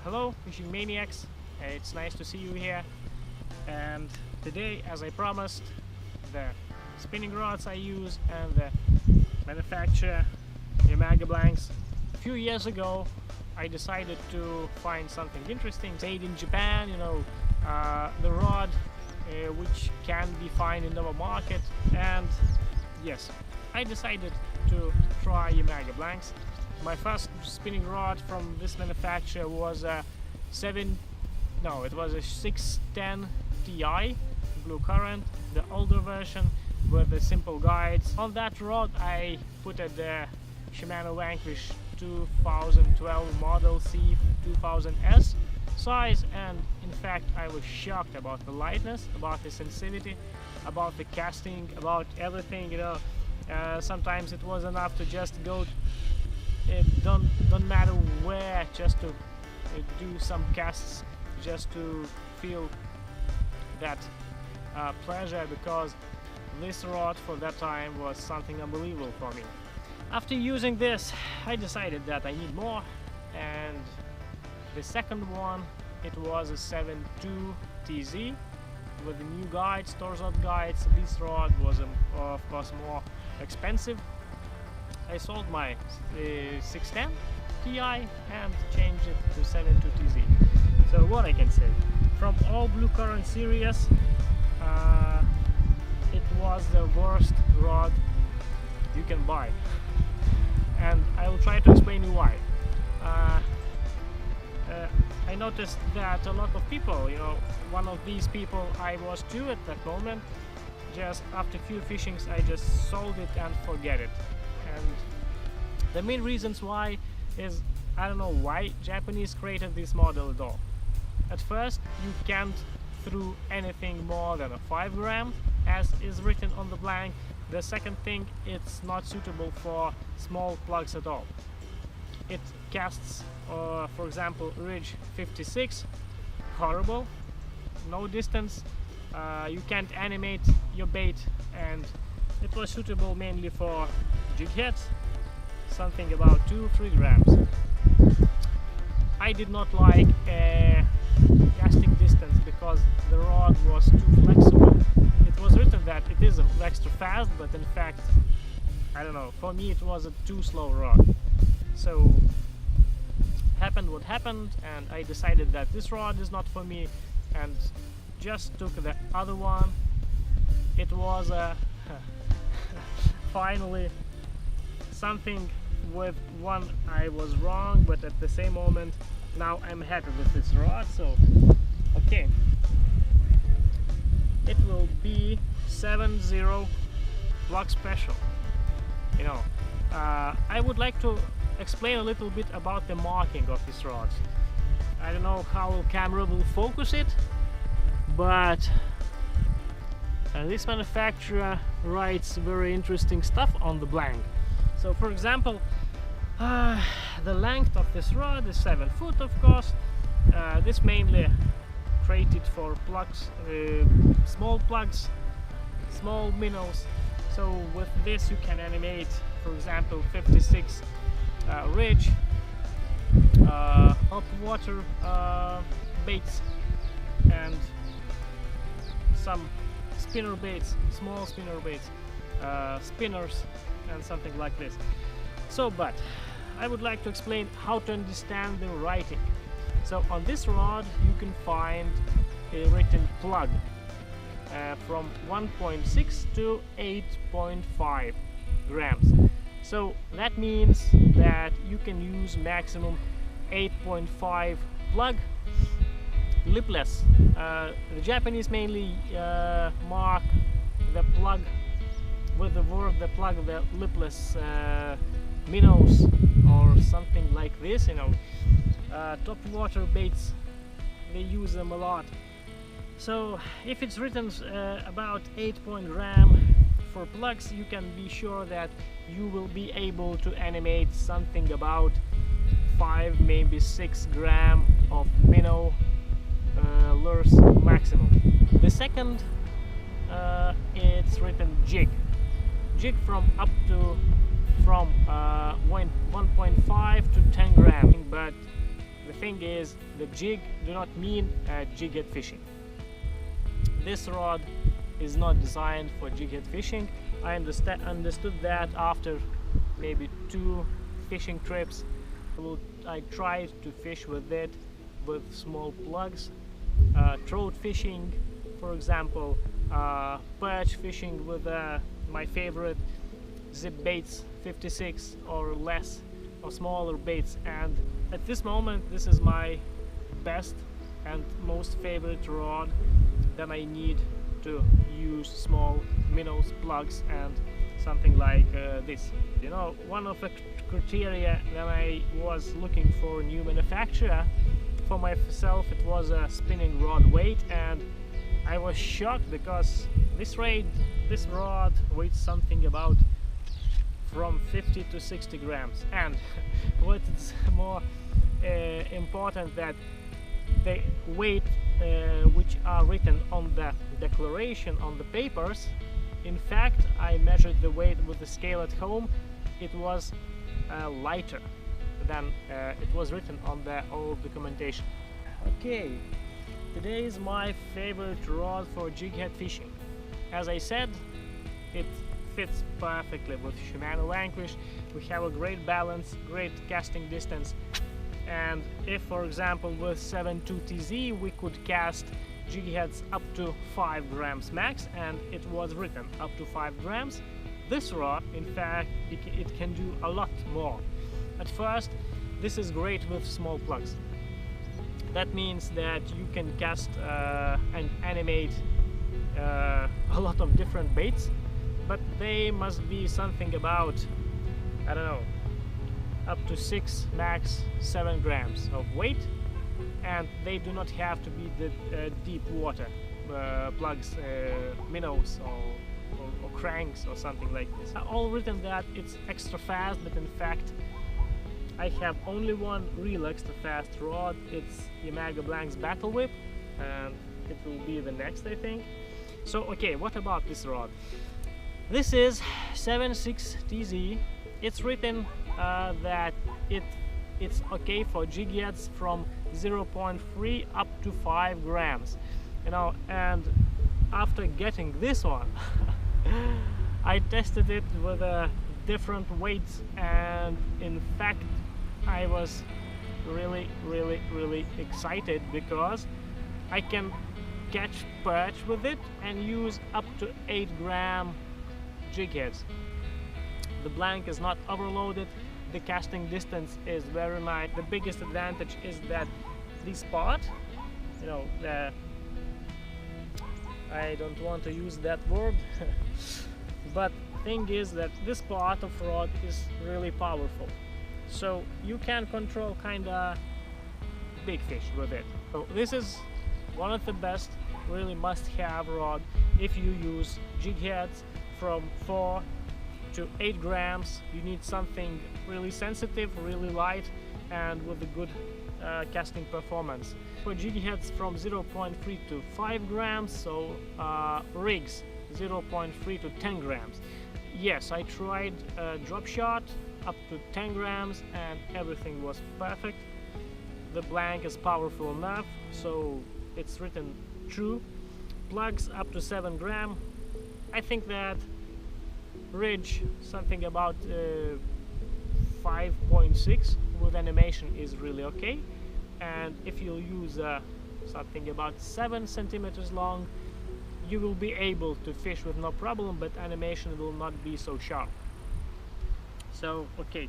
Hello fishing maniacs, it's nice to see you here. And today, as I promised, the spinning rods I use and the manufacturer Yamaga Blanks. A few years ago I decided to find something interesting made in Japan, the rod which can be found in our market. And yes, I decided to try Yamaga Blanks. My first spinning rod from this manufacturer was a 610 Ti Blue Current, the older version with the simple guides. On that rod I put the Shimano Vanquish 2012 model C2000S size, and in fact I was shocked about the lightness, about the sensitivity, about the casting, about everything. Sometimes it was enough to just go, it don't matter where, just to do some casts, just to feel that pleasure, because this rod for that time was something unbelievable for me. After using this I decided that I need more, and the second one, it was a 7.2 TZ with the new guides, torso guides. This rod was of course more expensive. I sold my 610 Ti and changed it to 7.2 TZ. So what I can say, from all Blue Current series, it was the worst rod you can buy, and I will try to explain you why. I noticed that a lot of people, one of these people I was too at that moment, just after a few fishings I just sold it and forget it. And the main reasons why is, I don't know why Japanese created this model at all. At first, you can't throw anything more than a 5 gram, as is written on the blank. The second thing, it's not suitable for small plugs at all. It casts, for example, Ridge 56, horrible, no distance, you can't animate your bait, and it was suitable mainly for jig heads, something about 2-3 grams. I did not like casting distance because the rod was too flexible. It was written that it is extra fast, but in fact, I don't know, for me it was a too slow rod. So happened what happened, and I decided that this rod is not for me, and just took the other one. It was finally something with one I was wrong, but at the same moment now I'm happy with this rod. So okay, it will be 7.0 block special. I would like to explain a little bit about the marking of this rod. I don't know how camera will focus it, but this manufacturer writes very interesting stuff on the blank. So for example, the length of this rod is 7 foot, of course. This mainly created for plugs, small plugs, small minnows. So with this you can animate, for example, 56 ridge, up water baits, and some spinner baits, small spinner baits, spinners, and something like this. So, but I would like to explain how to understand the writing. So on this rod you can find a written plug from 1.6 to 8.5 grams. So that means that you can use maximum 8.5 plug, lipless. The Japanese mainly mark the plug with the word the plug, the lipless minnows or something like this. Top water baits, they use them a lot. So if it's written about 8 gram for plugs, you can be sure that you will be able to animate something about 5, maybe 6 gram of minnow lures maximum. The second, it's written jig from up to from 1.5 to 10 gram, but the thing is, the jig do not mean jig head fishing. This rod is not designed for jig head fishing. I understood that after maybe 2 fishing trips. I tried to fish with it with small plugs, trout fishing, for example, perch fishing with my favorite zip baits, 56 or less, or smaller baits. And at this moment, this is my best and most favorite rod. Then I need to use small minnows, plugs, and something like this. You know, one of the criteria when I was looking for a new manufacturer for myself, it was a spinning rod weight, and I was shocked because this rod weighs something about from 50 to 60 grams. And what is more important, that the weight which are written on the declaration on the papers, in fact I measured the weight with the scale at home, it was lighter than it was written on the old documentation. Okay, today is my favorite rod for jig head fishing. As I said, it fits perfectly with Shimano Vanquish. We have a great balance, great casting distance, and if, for example, with 7.2 TZ we could cast jig heads up to 5 grams max, and it was written up to 5 grams, this rod, in fact, it can do a lot more. At first, this is great with small plugs. That means that you can cast and animate a lot of different baits, but they must be something about, I don't know, up to 6, max 7 grams of weight, and they do not have to be the deep water plugs, minnows or cranks or something like this. All written that it's extra fast, but in fact I have only one real extra fast rod. It's Yamaga Blanks Battle Whip, and it will be the next, I think. So okay, what about this rod? This is 7.6 TZ. It's written that it's okay for jig heads from 0.3 up to 5 grams, you know. And after getting this one I tested it with different weights, and in fact I was really excited because I can catch perch with it and use up to 8-gram jig heads. The blank is not overloaded, the casting distance is very nice. The biggest advantage is that this part, you know, I don't want to use that word but thing is that this part of rod is really powerful, so you can control kinda big fish with it. So this is one of the best, really must-have rod if you use jig heads from 4 to 8 grams. You need something really sensitive, really light, and with a good casting performance. For jig heads from 0.3 to 5 grams, so rigs 0.3 to 10 grams. Yes, I tried drop shot up to 10 grams and everything was perfect. The blank is powerful enough, so it's written true. Plugs up to 7 gram. I think that ridge something about 5.6 with animation is really okay, and if you use something about 7 centimeters long, you will be able to fish with no problem, but animation will not be so sharp. So okay,